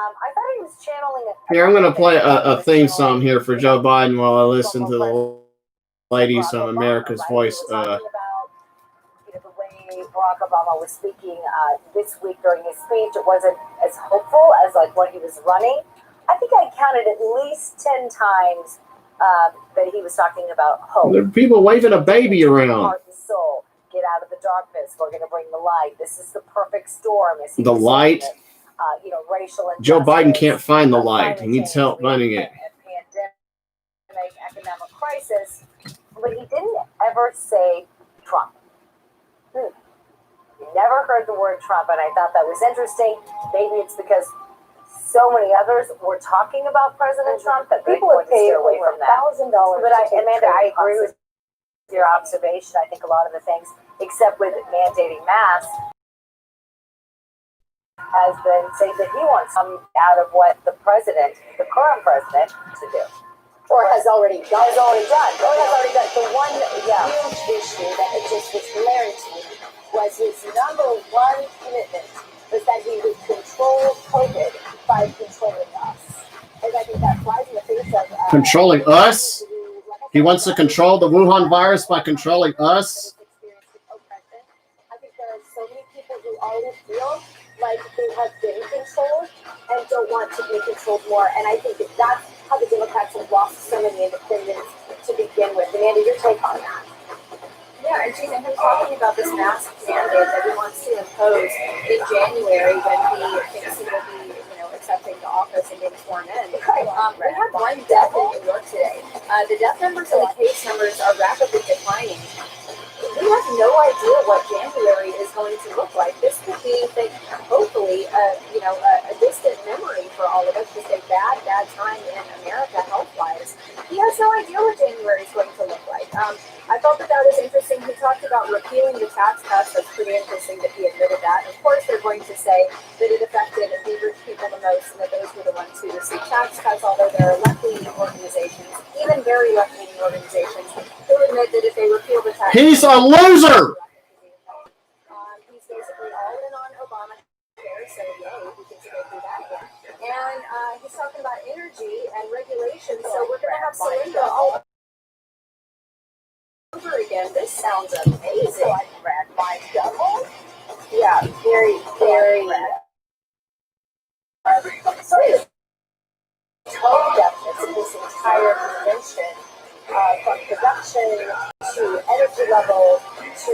I thought he was channeling it. Here, I'm going to play a theme song here for Joe Biden while I listen to the ladies on America's Voice. The way Barack Obama was speaking this week during his speech, it wasn't as hopeful as like when he was running. I think I counted at least 10 times that he was talking about hope. There are people waving a baby around. Heart and soul, get out of the darkness. We're going to bring the light. This is the perfect storm. The light. Racial injustice, Joe Biden can't find the light. He needs help finding it. Pandemic, economic crisis, but he didn't ever say Trump. You never heard the word Trump, and I thought that was interesting. Maybe it's because so many others were talking about President Trump that people have paid away from that. $1,000. But Amanda, I agree with your observation. I think a lot of the things, except with mandating masks, has been saying that he wants some out of what the president, the current president, to do. Or has already done. The one huge issue that it just was glaring to me was his number one commitment was that he would control COVID by controlling us. And I think that flies in the face of... controlling us? He wants to control the Wuhan virus by controlling us? I think there are so many people who already feel like they have been controlled and don't want to be controlled more. And I think that's how the Democrats have lost so many independents to begin with. Amanda, your take on that? Yeah, and Gina, him talking about this mask mandate that he wants to impose in January when he thinks he will be, accepting the office and being sworn in. We had one death in New York today. The death numbers and the case numbers are rapidly declining. We have no idea what January is going to look like. This could be, hopefully, a distant memory for all of us. Just a bad time in America health-wise. He has no idea what January is going to look like. I thought that was interesting. He talked about repealing the tax cuts. That's pretty interesting that he admitted that. Of course, they're going to say that it affected the rich people the most and that those were the ones who received tax cuts, although there are left-leaning organizations, even very left-leaning organizations, who admit that if they repeal the tax He's a loser! He's basically all in on Obamacare, so yay, we can go through that again. And he's talking about energy and regulation, so we're going to have Celinda all over again. This sounds amazing. Yeah, very, very. Sorry, tone deafness in this entire convention, from production to energy level to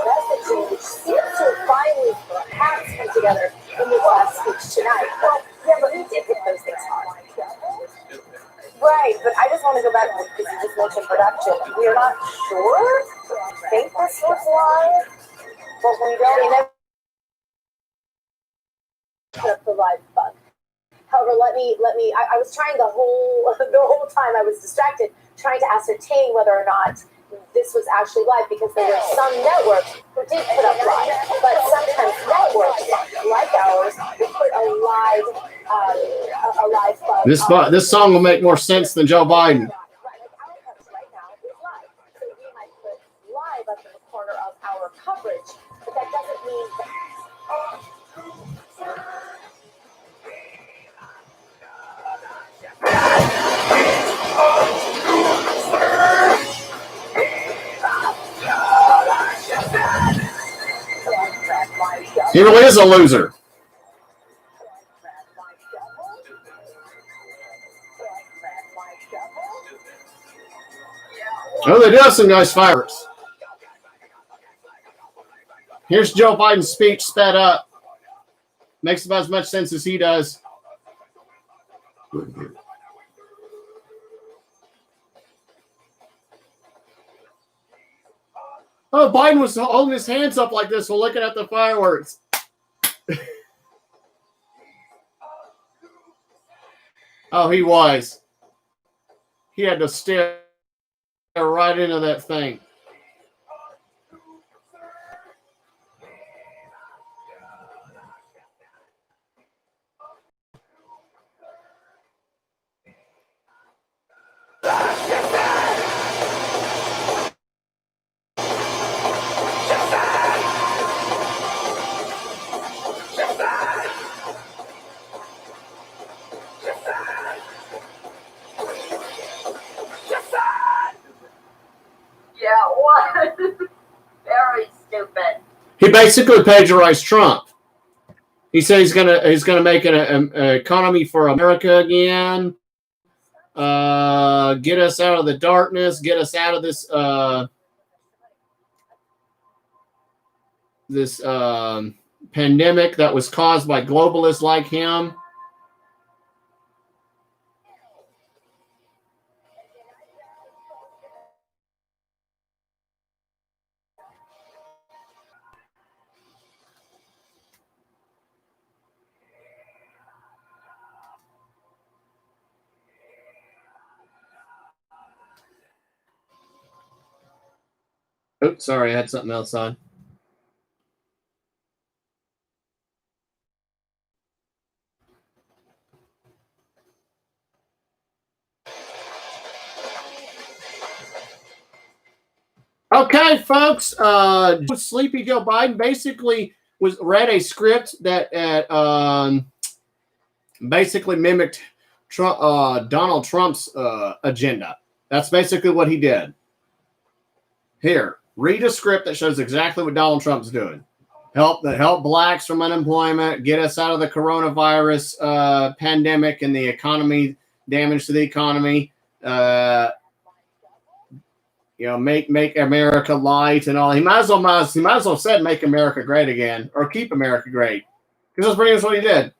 messaging, which seems to finally perhaps come together in this last speech tonight. But he did hit those things hard. Right, but I just want to go back because you just mentioned production. We are not sure. I think this was live, but we don't know. Put up the live bug. However, let me. I was trying the whole time. I was distracted trying to ascertain whether or not this was actually live because there were some networks who did put up live, but sometimes networks like ours will put a live bug. This song will make more sense than Joe Biden. Right now is live, so we might put live up in the corner of our coverage, but that doesn't mean that. He really is a loser. Oh, they do have some nice fireworks. Here's Joe Biden's speech sped up. Makes about as much sense as he does. Oh, Biden was holding his hands up like this while looking at the fireworks. Oh, he was. He had to stare right into that thing. basically plagiarized Trump. He said he's gonna make an economy for America again. Get us out of the darkness. Get us out of this pandemic that was caused by globalists like him. Oops, sorry, I had something else on. Okay, folks. Sleepy Joe Biden basically read a script that basically mimicked Donald Trump's agenda. That's basically what he did. Here, read a script that shows exactly what Donald Trump's doing. Help blacks from unemployment, get us out of the coronavirus pandemic and the economy, damage to the economy. Make America light and all. He might as well said make America great again or keep America great, because that's pretty much what he did.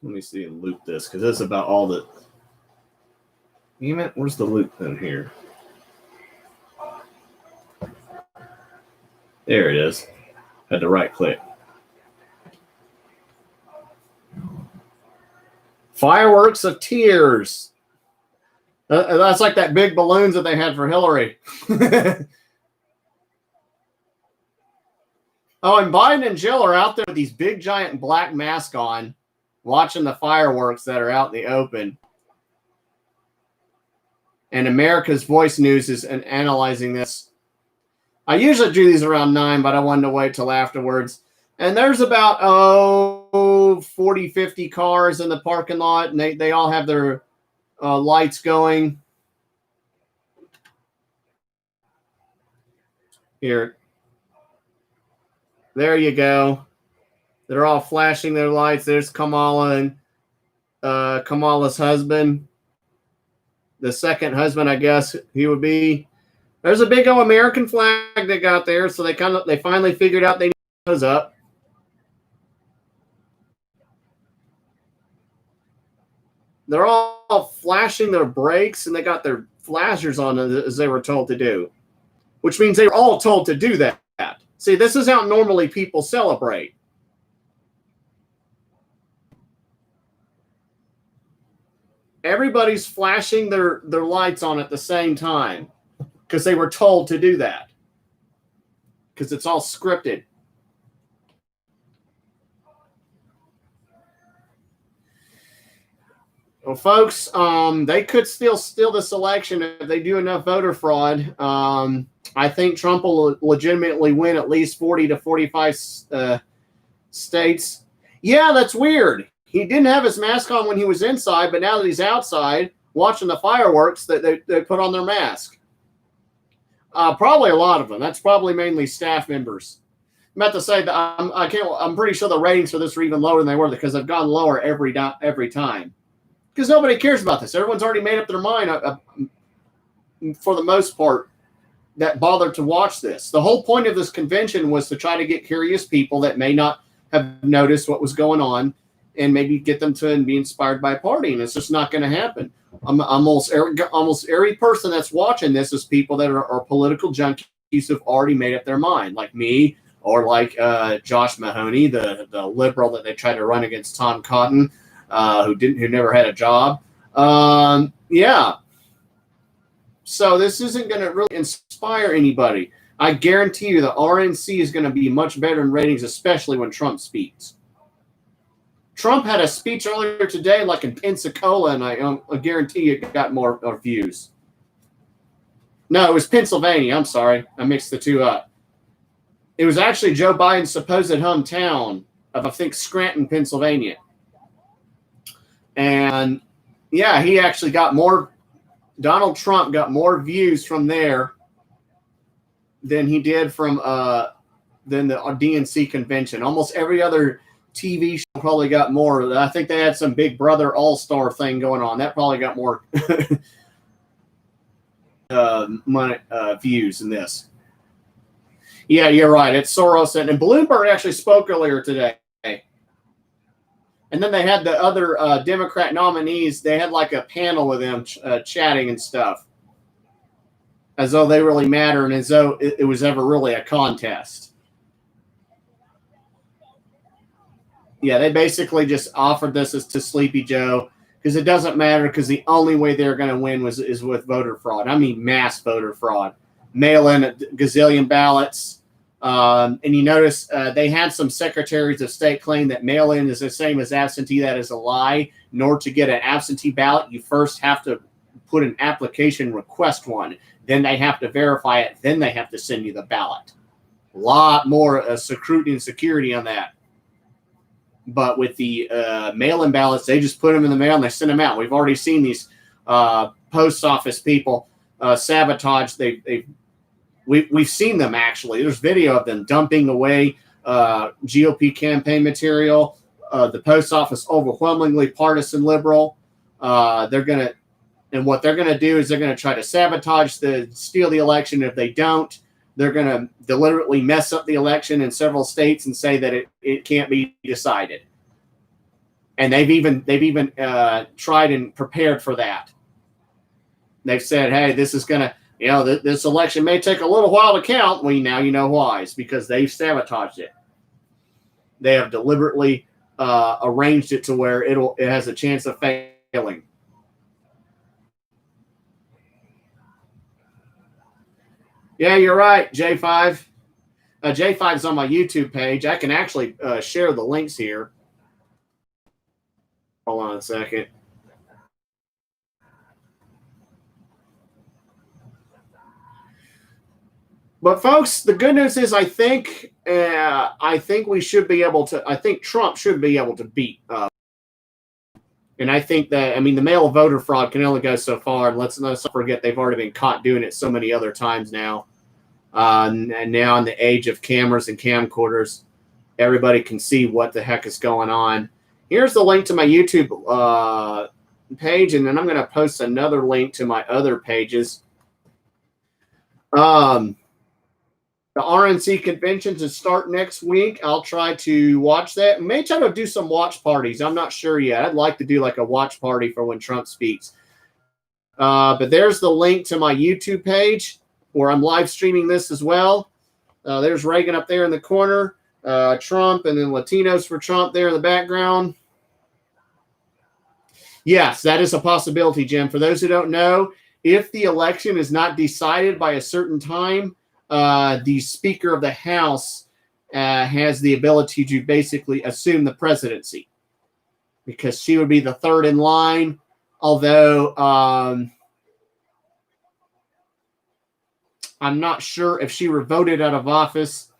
Let me see and loop this, because this is about all the. Where's the loop in here? There it is. Had to right click. Fireworks of tears. That's like that big balloons that they had for Hillary. Oh, and Biden and Jill are out there with these big giant black masks on, watching the fireworks that are out in the open. And America's Voice News is analyzing this. I usually do these around 9, but I wanted to wait till afterwards. And there's about 40, 50 cars in the parking lot, and they all have their lights going. Here. There you go. They're all flashing their lights. There's Kamala and Kamala's husband. The second husband, I guess he would be. There's a big old American flag they got there, so they finally figured out they need those up. They're all flashing their brakes, and they got their flashers on as they were told to do, which means they were all told to do that. See, this is how normally people celebrate. Everybody's flashing their lights on at the same time because they were told to do that, because it's all scripted. Well, folks, they could still steal this election if they do enough voter fraud. I think Trump will legitimately win at least 40 to 45 states. Yeah, that's weird. He didn't have his mask on when he was inside, but now that he's outside watching the fireworks, they put on their mask. Probably a lot of them. That's probably mainly staff members. I'm about to say that I'm pretty sure the ratings for this are even lower than they were, because they've gone lower every time. Because nobody cares about this. Everyone's already made up their mind, for the most part, that bothered to watch this. The whole point of this convention was to try to get curious people that may not have noticed what was going on, and maybe get them to be inspired by a party. And it's just not going to happen. Almost every person that's watching this is people that are political junkies who've already made up their mind, like me, or like Josh Mahoney, the liberal that they tried to run against Tom Cotton, who never had a job. Yeah. So this isn't going to really inspire anybody. I guarantee you the RNC is going to be much better in ratings, especially when Trump speaks. Trump had a speech earlier today like in Pensacola, and I guarantee you it got more views. No, it was Pennsylvania. I'm sorry. I mixed the two up. It was actually Joe Biden's supposed hometown of, I think, Scranton, Pennsylvania. And Yeah, he actually got more. Donald Trump got more views from there than he did from than the DNC convention. Almost every other TV show probably got more. I think they had some Big Brother All-Star thing going on. That probably got more views than this. Yeah, you're right. It's Soros. And Bloomberg actually spoke earlier today. And then they had the other Democrat nominees. They had like a panel with them chatting and stuff. As though they really matter and as though it was ever really a contest. Yeah, they basically just offered this as to Sleepy Joe because it doesn't matter because the only way they're going to win is with voter fraud. I mean mass voter fraud. Mail in a gazillion ballots. And you notice they had some secretaries of state claim that mail-in is the same as absentee. That is a lie. In order to get an absentee ballot, you first have to put an application request one. Then they have to verify it. Then they have to send you the ballot. A lot more scrutiny and security on that. But with the mail-in ballots, they just put them in the mail and they send them out. We've already seen these post office people sabotage. We've seen them actually. There's video of them dumping away GOP campaign material. The post office overwhelmingly partisan liberal. What they're gonna do is they're gonna try to steal the election. If they don't, they're gonna deliberately mess up the election in several states and say that it can't be decided. And they've even tried and prepared for that. They've said, "Hey, this is gonna." This election may take a little while to count. Well, now you know why. It's because they've sabotaged it. They have deliberately arranged it to where it has a chance of failing. Yeah, you're right, J5. J5 is on my YouTube page. I can actually share the links here. Hold on a second. But folks, the good news is I think we should be able to. I think Trump should be able to beat. And I think that the mail voter fraud can only go so far. And let's not forget they've already been caught doing it so many other times now. And now in the age of cameras and camcorders, everybody can see what the heck is going on. Here's the link to my YouTube page, and then I'm going to post another link to my other pages. The RNC convention to start next week. I'll try to watch that. May try to do some watch parties. I'm not sure yet. I'd like to do like a watch party for when Trump speaks. But there's the link to my YouTube page where I'm live streaming this as well. There's Reagan up there in the corner. Trump and then Latinos for Trump there in the background. Yes, that is a possibility, Jim. For those who don't know, if the election is not decided by a certain time, the Speaker of the House has the ability to basically assume the presidency because she would be the third in line. Although I'm not sure if she were voted out of office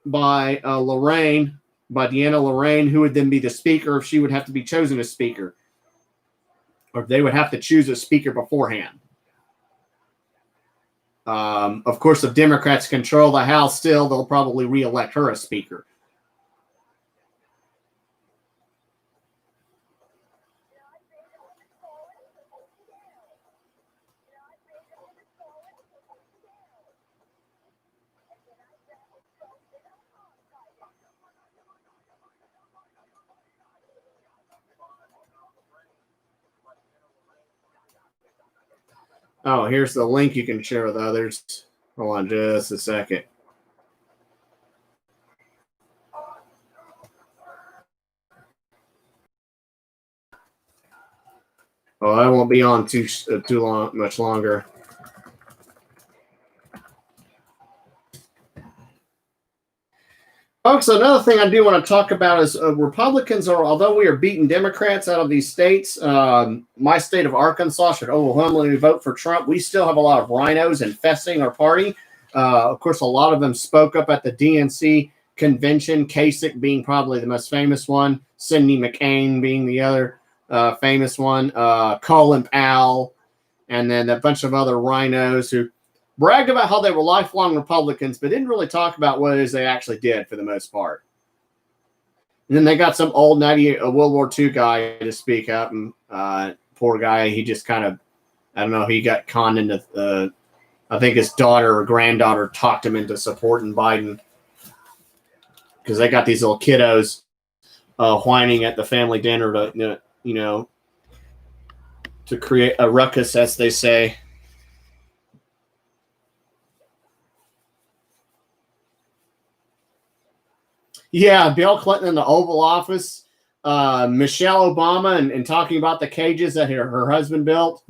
by Deanna Lorraine, who would then be the Speaker, if she would have to be chosen as Speaker. Or if they would have to choose a Speaker beforehand. Of course, if Democrats control the House still, they'll probably reelect her as Speaker. Oh, here's the link you can share with others. Hold on just a second. Well, I won't be on much longer. Folks, another thing I do want to talk about is Republicans although we are beating Democrats out of these states, my state of Arkansas should overwhelmingly vote for Trump. We still have a lot of rhinos infesting our party. Of course, a lot of them spoke up at the DNC convention, Kasich being probably the most famous one, Cindy McCain being the other. famous one, Colin Powell, and then a bunch of other rhinos who bragged about how they were lifelong Republicans, but didn't really talk about what it is they actually did for the most part. And then they got some old World War II guy to speak up, and poor guy, he just kind of, I don't know, he got conned into, I think his daughter or granddaughter talked him into supporting Biden because they got these little kiddos whining at the family dinner to, to create a ruckus, as they say. Yeah, Bill Clinton in the Oval Office, Michelle Obama, and talking about the cages that her husband built.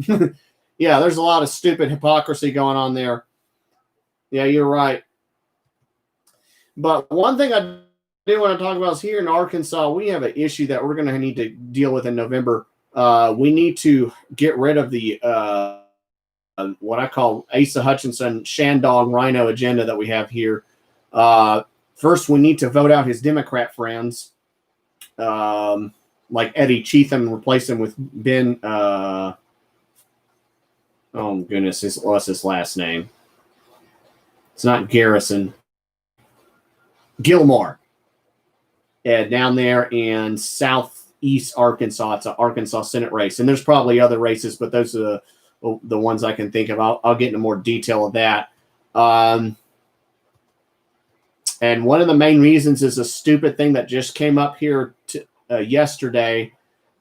Yeah, there's a lot of stupid hypocrisy going on there. Yeah, you're right. But one thing I do want to talk about is here in Arkansas, we have an issue that we're going to need to deal with in November. We need to get rid of the what I call Asa Hutchinson Shandong Rhino agenda that we have here. First, we need to vote out his Democrat friends, like Eddie Cheatham, and replace him with Ben. Oh goodness, what's his last name? It's not Garrison. Gilmore. Down there in southeast Arkansas. It's an Arkansas Senate race. And there's probably other races, but those are the ones I can think of. I'll get into more detail of that. And one of the main reasons is a stupid thing that just came up here yesterday.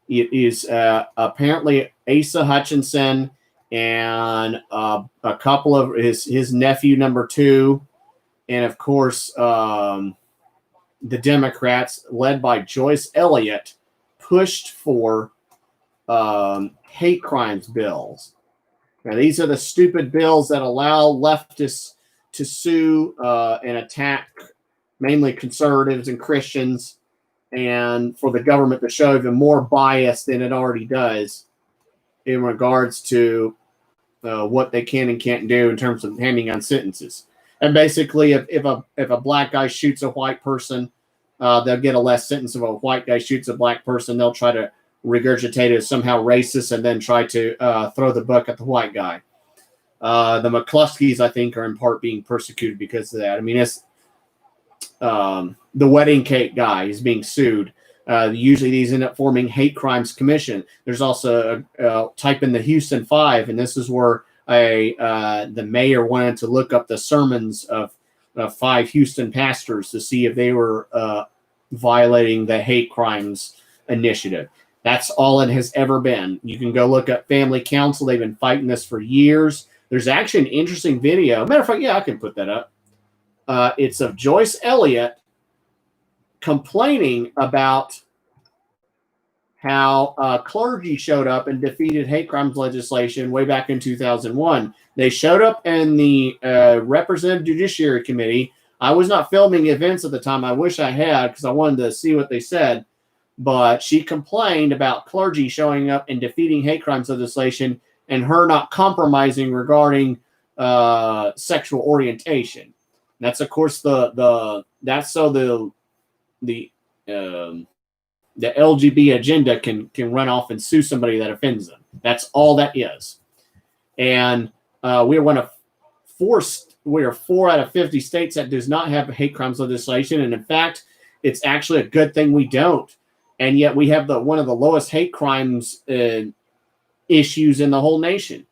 It is apparently Asa Hutchinson and a couple of his nephew, number 2, and of course the Democrats, led by Joyce Elliott, pushed for hate crimes bills. Now, these are the stupid bills that allow leftists to sue and attack mainly conservatives and Christians, and for the government to show even more bias than it already does in regards to what they can and can't do in terms of handing on sentences. And basically, if a black guy shoots a white person, they'll get a less sentence. If a white guy shoots a black person, they'll try to regurgitate it as somehow racist and then try to throw the book at the white guy. The McCluskeys, I think, are in part being persecuted because of that. I mean, it's the wedding cake guy is being sued. Usually these end up forming hate crimes commission. There's also type in the Houston 5, and this is where the mayor wanted to look up the sermons of 5 Houston pastors to see if they were violating the hate crimes initiative. That's all it has ever been. You can go look up Family Council. They've been fighting this for years. There's actually an interesting video. Matter of fact, yeah, I can put that up. It's of Joyce Elliott complaining about how clergy showed up and defeated hate crimes legislation way back in 2001. They showed up in the Representative Judiciary Committee. I was not filming events at the time. I wish I had, because I wanted to see what they said. But she complained about clergy showing up and defeating hate crimes legislation and her not compromising regarding sexual orientation. That's, of course, the LGBT agenda can run off and sue somebody that offends them. That's all that is. And we are 4 out of 50 states that does not have hate crimes legislation. And in fact, it's actually a good thing we don't. And yet we have one of the lowest hate crimes issues in the whole nation.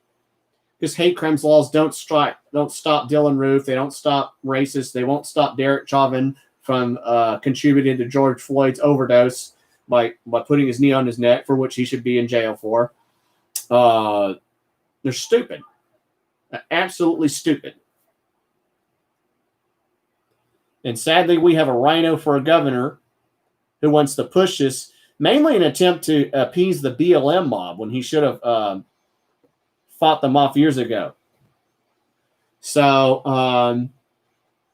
Because hate crimes laws don't stop Dylan Roof. They don't stop racists. They won't stop Derek Chauvin from contributing to George Floyd's overdose by putting his knee on his neck, for which he should be in jail for. They're stupid. Absolutely stupid. And sadly, we have a rhino for a governor who wants to push this, mainly in an attempt to appease the BLM mob when he should have fought them off years ago. So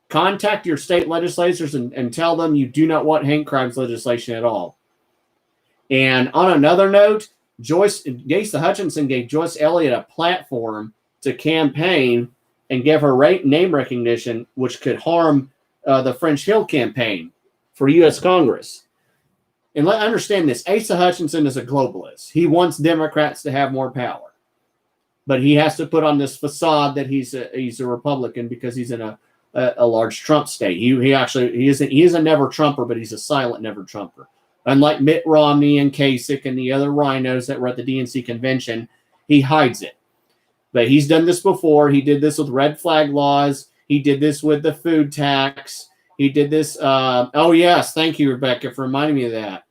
contact your state legislators and tell them you do not want hate crimes legislation at all. And on another note, Asa Hutchinson gave Joyce Elliott a platform to campaign and give her name recognition, which could harm the French Hill campaign for U.S. Congress. and understand this, Asa Hutchinson is a globalist. He wants Democrats to have more power. But he has to put on this facade that he's a Republican because he's in a large Trump state. He is a never Trumper, but he's a silent never Trumper. Unlike Mitt Romney and Kasich and the other rhinos that were at the DNC convention, he hides it. But he's done this before. He did this with red flag laws. He did this with the food tax. He did this. Oh yes, thank you, Rebecca, for reminding me of that.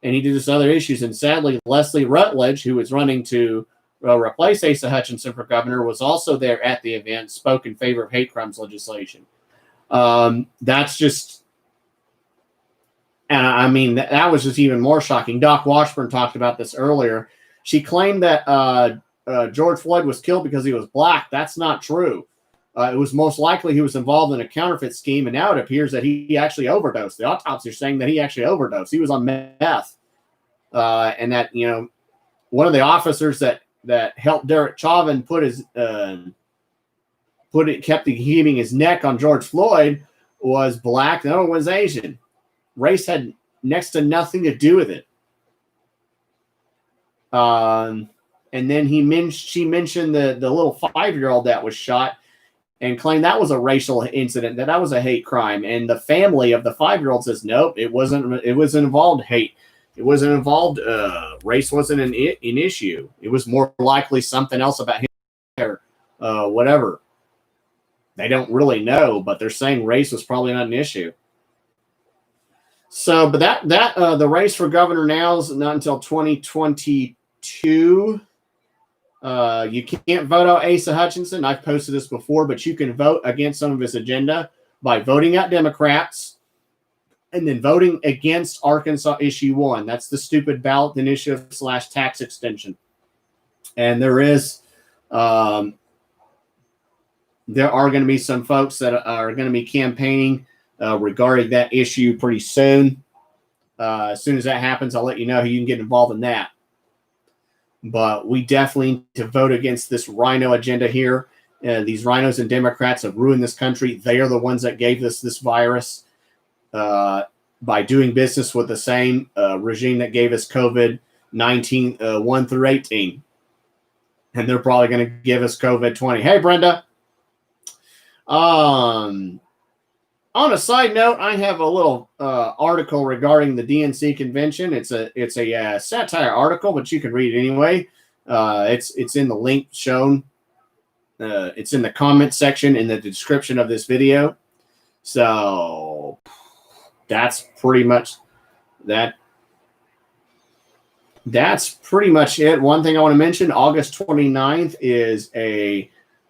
And he did this other issues. And sadly, Leslie Rutledge, who was running to replace Asa Hutchinson for governor, was also there at the event, spoke in favor of hate crimes legislation. That's just, and I mean, that was just even more shocking. Doc Washburn talked about this earlier. She claimed that George Floyd was killed because he was black. That's not true. It was most likely he was involved in a counterfeit scheme, and now it appears that he actually overdosed. The autopsy is saying that he actually overdosed. He was on meth. And that, one of the officers that helped Derek Chauvin kept keeping his neck on George Floyd was black. No, it was Asian. Race had next to nothing to do with it. And then she mentioned the little 5-year-old that was shot and claimed that was a racial incident, that was a hate crime. And the family of the 5-year-old says, nope, it wasn't involved hate. It wasn't involved. Race wasn't an issue. It was more likely something else about him or whatever. They don't really know, but they're saying race was probably not an issue. So, but that the race for governor now is not until 2022. You can't vote out Asa Hutchinson. I've posted this before, but you can vote against some of his agenda by voting out Democrats. And then voting against Arkansas issue 1. That's the stupid ballot initiative / tax extension. And there are going to be some folks that are going to be campaigning regarding that issue pretty soon. As soon as that happens, I'll let you know how you can get involved in that. But we definitely need to vote against this rhino agenda here. These rhinos and Democrats have ruined this country. They are the ones that gave us this virus. By doing business with the same regime that gave us COVID-19 1 through 18. And they're probably going to give us COVID-20. Hey, Brenda. On a side note, I have a little article regarding the DNC convention. It's a satire article, but you can read it anyway. It's in the link shown. It's in the comment section in the description of this video. So that's pretty much that. That's pretty much it. One thing I want to mention, August 29th is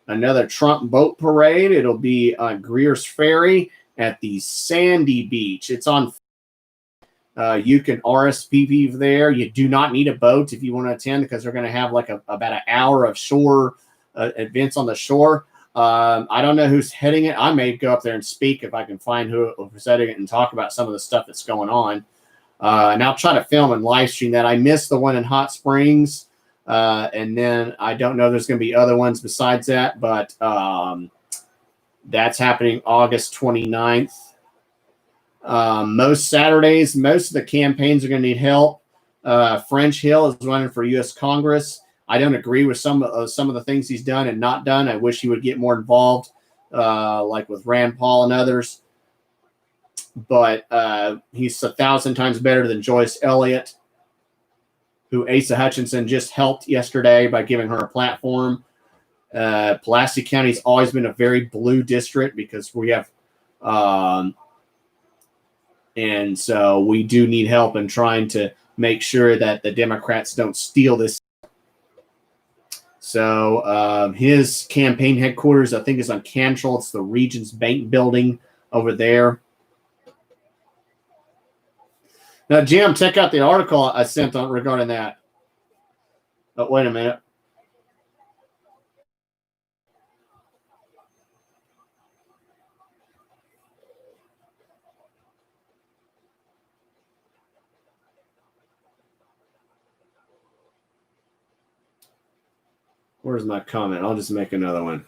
another Trump boat parade. It'll be on Greer's Ferry at the Sandy Beach. It's on. You can RSVP there. You do not need a boat if you want to attend because they're going to have like about an hour of shore events on the shore. I don't know who's heading it. I may go up there and speak if I can find who's heading it and talk about some of the stuff that's going on. And I'll try to film and live stream that. I missed the one in Hot Springs. And then I don't know there's going to be other ones besides that, but that's happening August 29th. Most Saturdays, most of the campaigns are going to need help. French Hill is running for U.S. Congress. I don't agree with some of the things he's done and not done. I wish he would get more involved, like with Rand Paul and others. But he's 1,000 times better than Joyce Elliott, who Asa Hutchinson just helped yesterday by giving her a platform. Pulaski County's always been a very blue district because we have, and so we do need help in trying to make sure that the Democrats don't steal this. So his campaign headquarters, I think, is on Cantrell. It's the Regions Bank building over there. Now, Jim, check out the article I sent on regarding that. Oh, wait a minute. Where's my comment? I'll just make another one.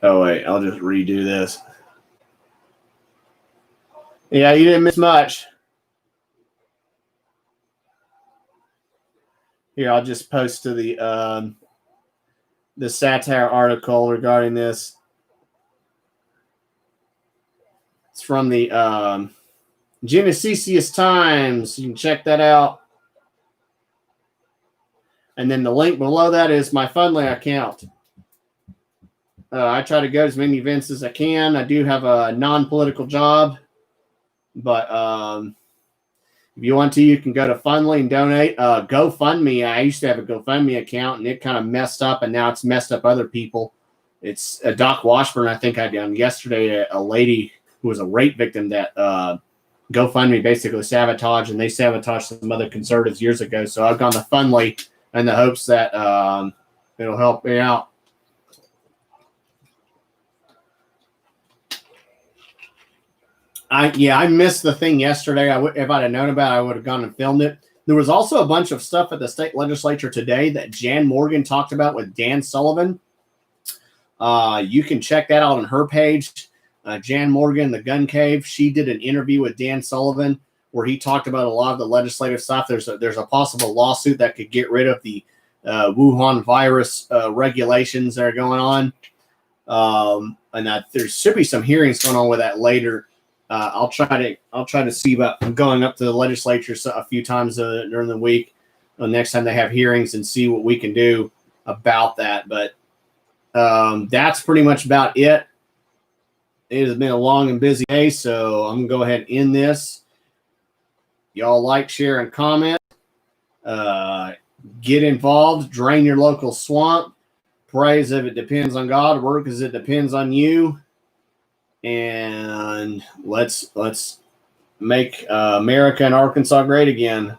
Oh, wait. I'll just redo this. Yeah, you didn't miss much. Here, I'll just post to the satire article regarding this. It's from the Genesicius Times. You can check that out. And then the link below that is my Fundly account. I try to go to as many events as I can. I do have a non-political job, but if you want to, you can go to Fundly and donate. GoFundMe, I used to have a GoFundMe account, and it kind of messed up, and now it's messed up other people. It's Doc Washburn, I think I done yesterday, a lady who was a rape victim that GoFundMe basically sabotaged, and they sabotaged some other conservatives years ago. So I've gone to Fundly in the hopes that it'll help me out. I missed the thing yesterday. If I'd have known about it, I would have gone and filmed it. There was also a bunch of stuff at the state legislature today that Jan Morgan talked about with Dan Sullivan. You can check that out on her page. Jan Morgan, the Gun Cave, she did an interview with Dan Sullivan where he talked about a lot of the legislative stuff. There's a possible lawsuit that could get rid of the Wuhan virus regulations that are going on, and that there should be some hearings going on with that later. I'll try to see about going up to the legislature a few times during the week, next time they have hearings, and see what we can do about that. But that's pretty much about it. It has been a long and busy day, so I'm gonna go ahead and end this. Y'all like, share, and comment. Get involved. Drain your local swamp. Pray as if it depends on God. Work as it depends on you. And let's make America and Arkansas great again.